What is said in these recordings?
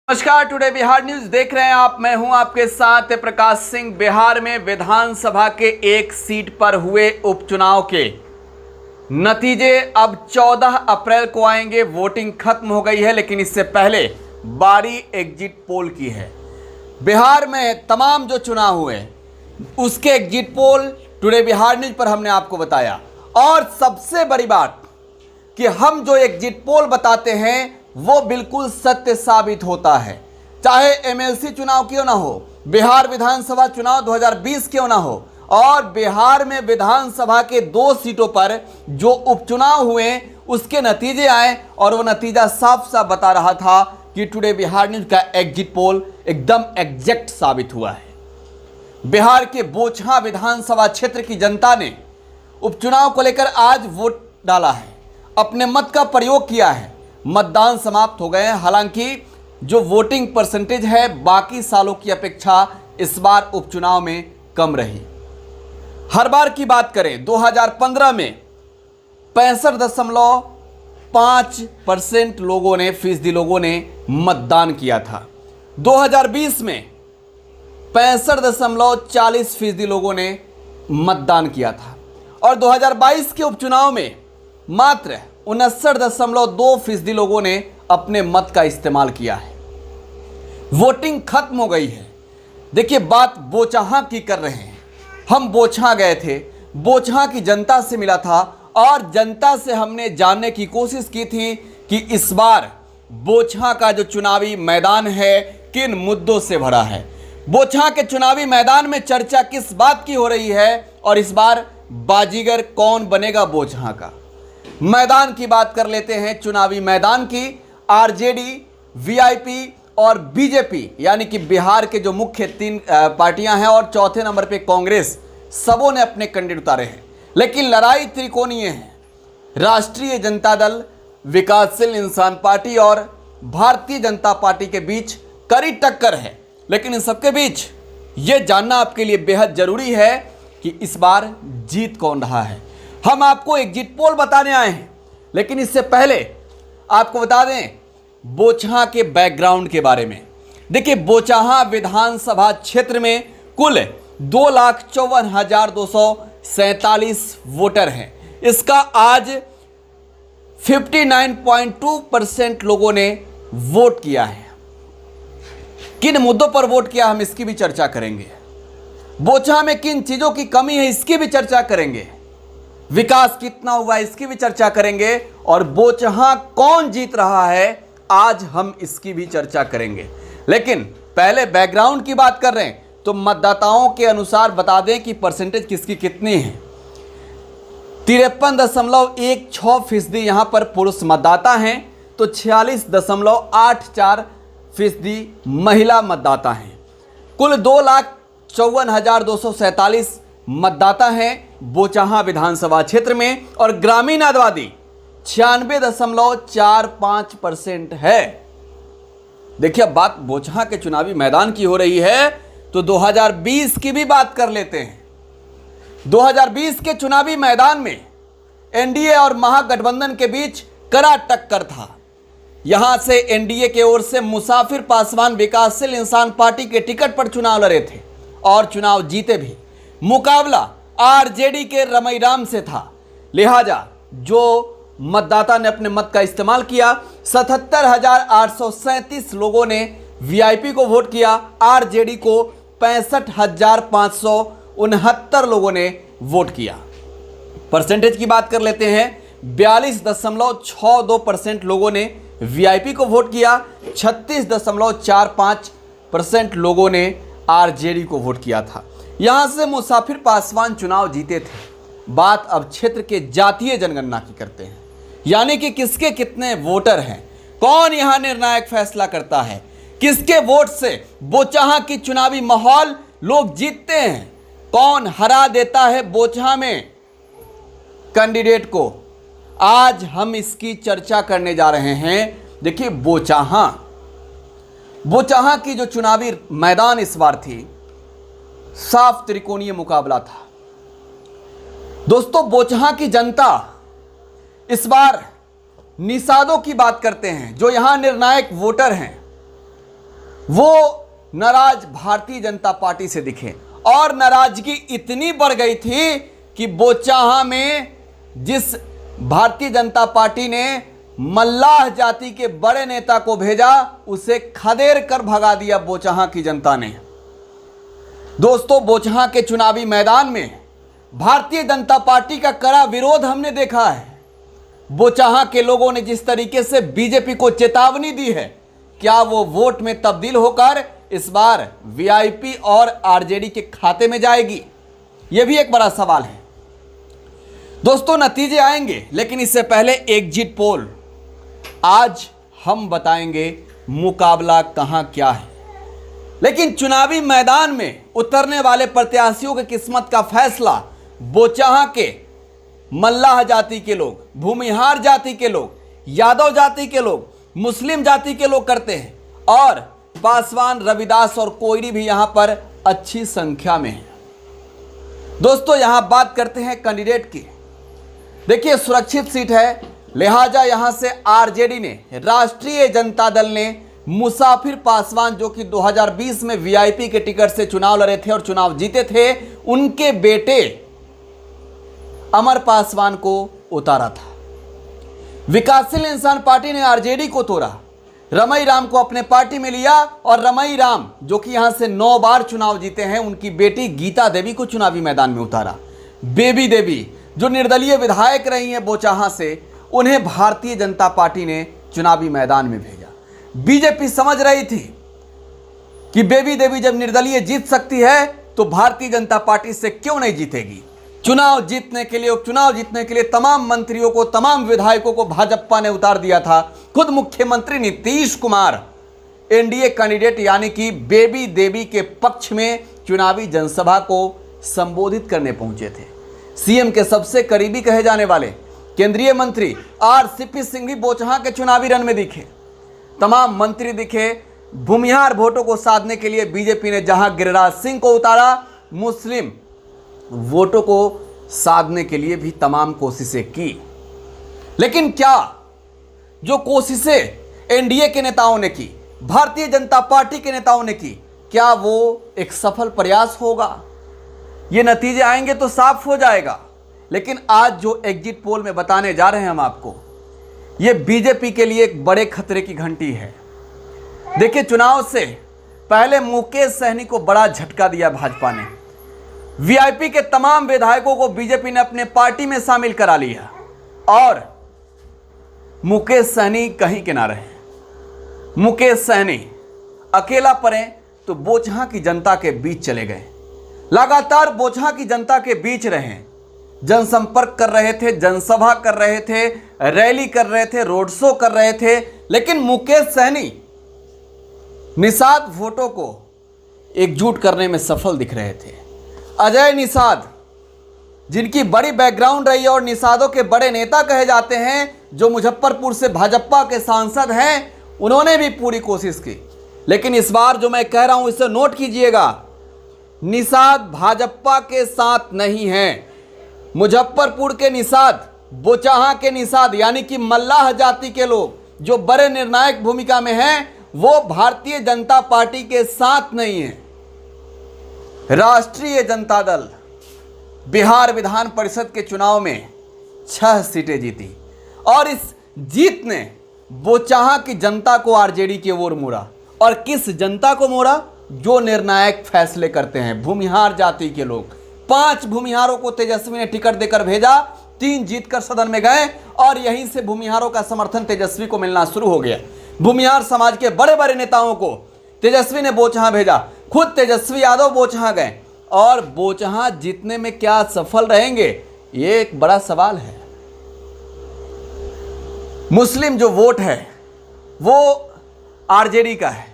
नमस्कार, today Bihar news देख रहे हैं आप। मैं हूं आपके साथ प्रकाश सिंह। बिहार में विधानसभा के एक सीट पर हुए उपचुनाव के नतीजे अब 14 अप्रैल को आएंगे। वोटिंग खत्म हो गई है, लेकिन इससे पहले बारी एग्जिट पोल की है। बिहार में तमाम जो चुनाव हुए उसके exit poll today Bihar news पर हमने आपको बताया। और सबसे बड़ी बात कि हम जो एग्जिट पोल बताते हैं वो बिल्कुल सत्य साबित होता है। चाहे एमएलसी चुनाव क्यों ना हो, बिहार विधानसभा चुनाव 2020 क्यों ना हो, और बिहार में विधानसभा के 2 सीटों पर जो उपचुनाव हुए उसके नतीजे आए और वो नतीजा साफ साफ बता रहा था कि टुडे बिहार न्यूज का एग्जिट पोल एकदम एग्जैक्ट साबित हुआ है। बिहार के बोचहां विधानसभा क्षेत्र की जनता ने उपचुनाव को लेकर आज वोट डाला है, अपने मत का प्रयोग किया है। मतदान समाप्त हो गए हैं। हालांकि जो वोटिंग परसेंटेज है बाकी सालों की अपेक्षा इस बार उपचुनाव में कम रही। हर बार की बात करें 2015 में 65.5% फीसदी लोगों ने मतदान किया था। 2020 में 65.40% लोगों ने मतदान किया था और 2022 के उपचुनाव में मात्र 59.2% लोगों ने अपने मत का इस्तेमाल किया है। वोटिंग खत्म हो गई है। देखिए, बात बोचहां की कर रहे हैं। हम बोचहां गए थे, बोचहां की जनता से मिला था और जनता से हमने जानने की कोशिश की थी कि इस बार बोचहां का जो चुनावी मैदान है किन मुद्दों से भरा है। बोचहां के चुनावी मैदान में चर्चा किस बात की हो रही है और इस बार बाजीगर कौन बनेगा बोचहां का। मैदान की बात कर लेते हैं, चुनावी मैदान की। आरजेडी, वीआईपी और बीजेपी यानी कि बिहार के जो मुख्य 3 पार्टियां हैं और चौथे नंबर पे कांग्रेस, सबों ने अपने कैंडिडेट उतारे हैं। लेकिन लड़ाई त्रिकोणीय है। राष्ट्रीय जनता दल, विकासशील इंसान पार्टी और भारतीय जनता पार्टी के बीच कड़ी टक्कर है। लेकिन इन सबके बीच ये जानना आपके लिए बेहद जरूरी है कि इस बार जीत कौन रहा है। हम आपको एग्जिट पोल बताने आए हैं, लेकिन इससे पहले आपको बता दें बोचहां के बैकग्राउंड के बारे में। देखिए, बोचहां विधानसभा क्षेत्र में कुल 2,54,247 वोटर हैं। इसका आज 59.2% लोगों ने वोट किया है। किन मुद्दों पर वोट किया हम इसकी भी चर्चा करेंगे। बोचहां में किन चीजों की कमी है इसकी भी चर्चा करेंगे। विकास कितना हुआ इसकी भी चर्चा करेंगे और बोचहां कौन जीत रहा है आज हम इसकी भी चर्चा करेंगे। लेकिन पहले बैकग्राउंड की बात कर रहे हैं तो मतदाताओं के अनुसार बता दें कि परसेंटेज किसकी कितनी है। 53.16% यहां पर पुरुष मतदाता हैं तो 46.84% महिला मतदाता हैं। कुल 2,54,247 मतदाता हैं बोचहां विधानसभा क्षेत्र में और ग्रामीण आबादी 96.45% है। देखिए, अब बात बोचहां के चुनावी मैदान की हो रही है तो 2020 की भी बात कर लेते हैं। 2020 के चुनावी मैदान में एनडीए और महागठबंधन के बीच कड़ा टक्कर था। यहां से एनडीए के ओर से मुसाफिर पासवान विकासशील इंसान पार्टी के टिकट पर चुनाव लड़े थे और चुनाव जीते भी। मुकाबला आरजेडी के रमईराम से था, लिहाजा जो मतदाता ने अपने मत का इस्तेमाल किया 77,837 लोगों ने वीआईपी को वोट किया। आरजेडी को 65,569 लोगों ने वोट किया। परसेंटेज की बात कर लेते हैं, 42.62% लोगों ने वीआईपी को वोट किया, 36.45% लोगों ने आरजेडी को वोट किया था। यहां से मुसाफिर पासवान चुनाव जीते थे। बात अब क्षेत्र के जातीय जनगणना की करते हैं, यानी कि किसके कितने वोटर हैं, कौन यहां निर्णायक फैसला करता है, किसके वोट से बोचहां की चुनावी माहौल लोग जीतते हैं, कौन हरा देता है बोचहां में कैंडिडेट को। आज हम इसकी चर्चा करने जा रहे हैं। देखिए, बोचहां की जो चुनावी मैदान इस बार थी, साफ त्रिकोणीय मुकाबला था। दोस्तों, बोचहां की जनता इस बार निषादों की बात करते हैं, जो यहां निर्णायक वोटर हैं। वो नाराज भारतीय जनता पार्टी से दिखे और नाराजगी इतनी बढ़ गई थी कि बोचाहा में जिस भारतीय जनता पार्टी ने मल्लाह जाति के बड़े नेता को भेजा, उसे खदेड़ कर भगा दिया बोचाहा की जनता ने। दोस्तों, बोचाहा के चुनावी मैदान में भारतीय जनता पार्टी का कड़ा विरोध हमने देखा है। बोचाहा के लोगों ने जिस तरीके से बीजेपी को चेतावनी दी है, क्या वो वोट में तब्दील होकर इस बार वीआईपी और आरजेडी के खाते में जाएगी? यह भी एक बड़ा सवाल है। दोस्तों, नतीजे आएंगे, लेकिन इससे पहले एग्जिट पोल। आज हम बताएंगे मुकाबला कहां क्या है, लेकिन चुनावी मैदान में उतरने वाले प्रत्याशियों की किस्मत का फैसला बोचाहा के मल्लाह जाति के लोग, भूमिहार जाति के लोग, यादव जाति के लोग, मुस्लिम जाति के लोग करते हैं और पासवान, रविदास और कोयरी भी यहां पर अच्छी संख्या में है। दोस्तों, यहां बात करते हैं कैंडिडेट की। देखिए, सुरक्षित सीट है, लिहाजा यहां से आरजेडी ने, राष्ट्रीय जनता दल ने मुसाफिर पासवान, जो कि 2020 में वीआईपी के टिकट से चुनाव लड़े थे और चुनाव जीते थे, उनके बेटे अमर पासवान को उतारा था। विकासशील इंसान पार्टी ने आरजेडी को तोड़ा, रमई राम को अपने पार्टी में लिया और रमई राम, जो कि यहां से 9 बार चुनाव जीते हैं, उनकी बेटी गीता देवी को चुनावी मैदान में उतारा। बेबी देवी, जो निर्दलीय विधायक रही हैं बोचाहा से, उन्हें भारतीय जनता पार्टी ने चुनावी मैदान में भेजा। बीजेपी समझ रही थी कि बेबी देवी जब निर्दलीय जीत सकती है तो भारतीय जनता पार्टी से क्यों नहीं जीतेगी। चुनाव जीतने के लिए, उपचुनाव जीतने के लिए तमाम मंत्रियों को, तमाम विधायकों को भाजपा ने उतार दिया था। खुद मुख्यमंत्री नीतीश कुमार एनडीए कैंडिडेट यानी कि बेबी देवी के पक्ष में चुनावी जनसभा को संबोधित करने पहुंचे थे। सीएम के सबसे करीबी कहे जाने वाले केंद्रीय मंत्री आरसीपी सिंह भी बोचाहा के चुनावी रण में दिखे, तमाम मंत्री दिखे। भूमिहार वोटों को साधने के लिए बीजेपी ने जहां गिरिराज सिंह को उतारा, मुस्लिम वोटों को साधने के लिए भी तमाम कोशिशें की। लेकिन क्या जो कोशिशें एनडीए के नेताओं ने की, भारतीय जनता पार्टी के नेताओं ने की, क्या वो एक सफल प्रयास होगा? ये नतीजे आएंगे तो साफ हो जाएगा। लेकिन आज जो एग्जिट पोल में बताने जा रहे हैं हम आपको, ये बीजेपी के लिए एक बड़े खतरे की घंटी है। देखिए, चुनाव से पहले मुकेश सहनी को बड़ा झटका दिया भाजपा ने। वीआईपी के तमाम विधायकों को बीजेपी ने अपने पार्टी में शामिल करा लिया और मुकेश सहनी कहीं के ना रहे। मुकेश सहनी अकेला पड़े तो बोचाहा की जनता के बीच चले गए। लगातार बोचाहा की जनता के बीच रहे, जनसंपर्क कर रहे थे, जनसभा कर रहे थे, रैली कर रहे थे, रोड शो कर रहे थे। लेकिन मुकेश सहनी निषाद वोटों को एकजुट करने में सफल दिख रहे थे। अजय निषाद, जिनकी बड़ी बैकग्राउंड रही है और निषादों के बड़े नेता कहे जाते हैं, जो मुजफ्फरपुर से भाजपा के सांसद हैं, उन्होंने भी पूरी कोशिश की। लेकिन इस बार जो मैं कह रहा हूं, इसे नोट कीजिएगा, निषाद भाजपा के साथ नहीं हैं। मुजफ्फरपुर के निषाद, बोचाहा के निषाद यानी कि मल्लाह जाति के लोग जो बड़े निर्णायक भूमिका में हैं, वो भारतीय जनता पार्टी के साथ नहीं है। राष्ट्रीय जनता दल बिहार विधान परिषद के चुनाव में 6 सीटें जीती और इस जीत ने बोचाहा की जनता को आरजेडी की ओर मोड़ा। और किस जनता को मोड़ा? जो निर्णायक फैसले करते हैं, भूमिहार जाति के लोग। 5 भूमिहारों को तेजस्वी ने टिकट देकर भेजा, 3 जीतकर सदन में गए और यहीं से भूमिहारों का समर्थन तेजस्वी को मिलना शुरू हो गया। भूमिहार समाज के बड़े बड़े नेताओं को तेजस्वी ने बोचाहा भेजा। खुद तेजस्वी यादव बोचाहा गए और बोचाहा जीतने में क्या सफल रहेंगे, ये एक बड़ा सवाल है। मुस्लिम जो वोट है वो आरजेडी का है,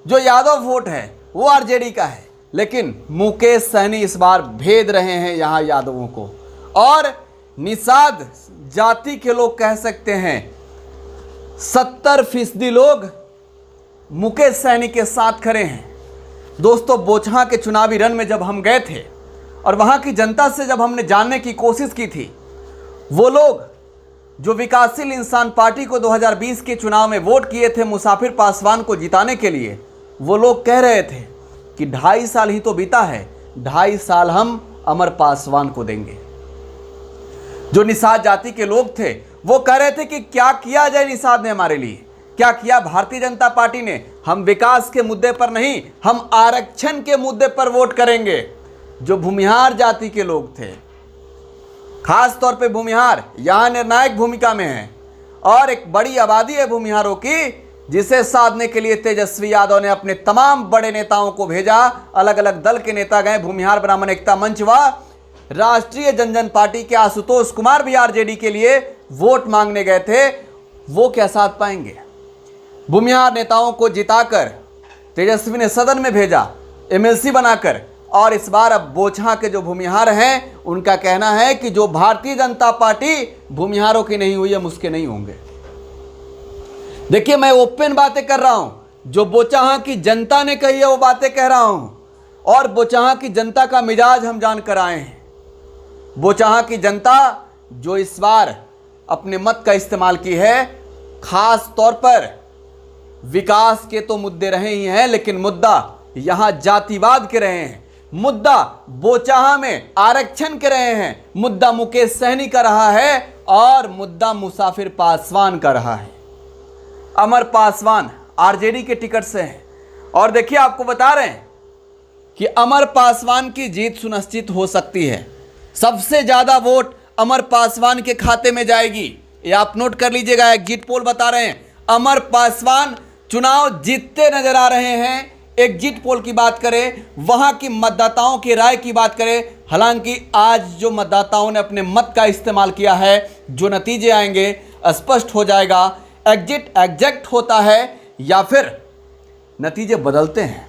जो यादव वोट है वो आरजेडी का है। लेकिन मुकेश सहनी इस बार भेद रहे हैं यहां यादवों को और निषाद जाति के लोग कह सकते हैं 70% लोग मुकेश सहनी के साथ खड़े हैं। दोस्तों, बोचाहा के चुनावी रण में जब हम गए थे और वहां की जनता से जब हमने जानने की कोशिश की थी, वो लोग जो विकासशील इंसान पार्टी को 2020 के चुनाव में वोट किए थे मुसाफिर पासवान को जिताने के लिए, वो लोग कह रहे थे कि 2.5 साल ही तो बीता है, 2.5 साल हम अमर पासवान को देंगे। जो निषाद जाति के लोग थे वो कह रहे थे कि क्या किया जाए निषाद ने हमारे लिए, क्या किया भारतीय जनता पार्टी ने। हम विकास के मुद्दे पर नहीं, हम आरक्षण के मुद्दे पर वोट करेंगे। जो भूमिहार जाति के लोग थे, खास तौर पे भूमिहार यहां निर्णायक भूमिका में है और एक बड़ी आबादी है भूमिहारों की, जिसे साधने के लिए तेजस्वी यादव ने अपने तमाम बड़े नेताओं को भेजा। अलग अलग दल के नेता गए, भूमिहार ब्राह्मण एकता मंच व राष्ट्रीय जनजन पार्टी के आशुतोष कुमार भी आरजेडी के लिए वोट मांगने गए थे। वो क्या साथ पाएंगे? भूमिहार नेताओं को जिताकर तेजस्वी ने सदन में भेजा, एमएलसी बनाकर, और इस बार अब बोचहां के जो भूमिहार हैं उनका कहना है कि जो भारतीय जनता पार्टी भूमिहारों की नहीं हुई, हम उसके नहीं होंगे। देखिए, मैं ओपन बातें कर रहा हूं, जो बोचहां की जनता ने कही है वो बातें कह रहा हूं, और बोचहां की जनता का मिजाज हम जानकर आए हैं। बोचहां की जनता जो इस बार अपने मत का इस्तेमाल की है, खास तौर पर विकास के तो मुद्दे रहे ही हैं, लेकिन मुद्दा यहां जातिवाद के रहे हैं, मुद्दा बोचहां में आरक्षण के रहे हैं, मुद्दा मुकेश सहनी का रहा है और मुद्दा मुसाफिर पासवान का रहा है। अमर पासवान आरजेडी के टिकट से हैं और देखिए, आपको बता रहे हैं कि अमर पासवान की जीत सुनिश्चित हो सकती है। सबसे ज्यादा वोट अमर पासवान के खाते में जाएगी, ये आप नोट कर लीजिएगा। एग्जिट पोल बता रहे हैं अमर पासवान चुनाव जीतते नजर आ रहे हैं। एग्जिट पोल की बात करें, वहां की मतदाताओं की राय की बात करें, हालांकि आज जो मतदाताओं ने अपने मत का इस्तेमाल किया है, जो नतीजे आएंगे स्पष्ट हो जाएगा। एग्जिट एग्जैक्ट होता है या फिर नतीजे बदलते हैं,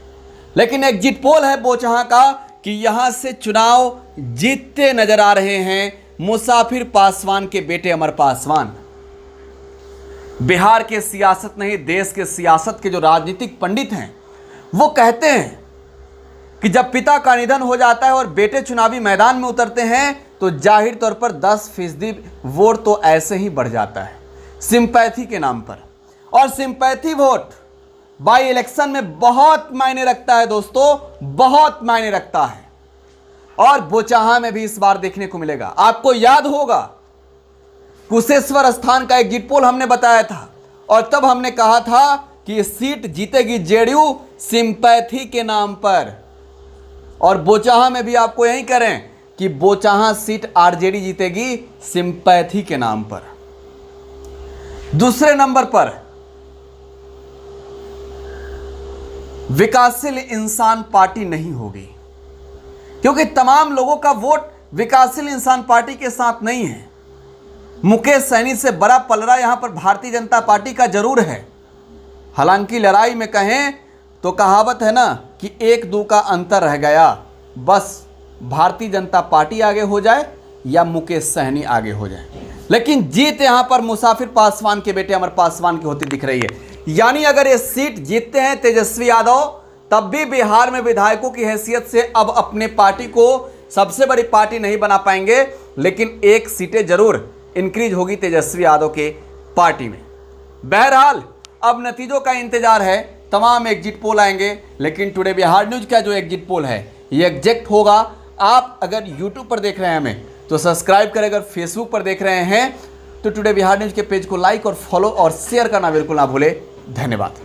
लेकिन एग्जिट पोल है बोचहां का कि यहां से चुनाव जीतते नजर आ रहे हैं मुसाफिर पासवान के बेटे अमर पासवान। बिहार के सियासत नहीं, देश के सियासत के जो राजनीतिक पंडित हैं वो कहते हैं कि जब पिता का निधन हो जाता है और बेटे चुनावी मैदान में उतरते हैं तो जाहिर तौर पर 10% वोट तो ऐसे ही बढ़ जाता है सिंपैथी के नाम पर। और सिंपैथी वोट बाई इलेक्शन में बहुत मायने रखता है दोस्तों, बहुत मायने रखता है। और बोचहां में भी इस बार देखने को मिलेगा। आपको याद होगा कुशेश्वर स्थान का एग्जिट पोल हमने बताया था और तब हमने कहा था कि सीट जीतेगी जेडीयू सिंपैथी के नाम पर, और बोचहां में भी आपको यही करें कि बोचहां सीट आरजेडी जीतेगी सिंपैथी के नाम पर। दूसरे नंबर पर विकासशील इंसान पार्टी नहीं होगी, क्योंकि तमाम लोगों का वोट विकासशील इंसान पार्टी के साथ नहीं है। मुकेश सहनी से बड़ा पलड़ा यहां पर भारतीय जनता पार्टी का जरूर है। हालांकि लड़ाई में कहें तो कहावत है ना कि 1-2 का अंतर रह गया, बस भारतीय जनता पार्टी आगे हो जाए या मुकेश सहनी आगे हो जाए, लेकिन जीत यहां पर मुसाफिर पासवान के बेटे अमर पासवान की होती दिख रही है। यानी अगर ये सीट जीतते हैं तेजस्वी यादव, तब भी बिहार में विधायकों की हैसियत से अब अपने पार्टी को सबसे बड़ी पार्टी नहीं बना पाएंगे, लेकिन 1 सीटें जरूर इंक्रीज होगी तेजस्वी यादव के पार्टी में। बहरहाल अब नतीजों का इंतजार है, तमाम एग्जिट पोल आएंगे, लेकिन टुडे बिहार न्यूज का जो एग्जिट पोल है ये एग्जैक्ट होगा। आप अगर यूट्यूब पर देख रहे हैं हमें तो सब्सक्राइब करें, अगर फेसबुक पर देख रहे हैं तो टुडे बिहार न्यूज के पेज को लाइक और फॉलो और शेयर करना बिल्कुल ना भूले। धन्यवाद।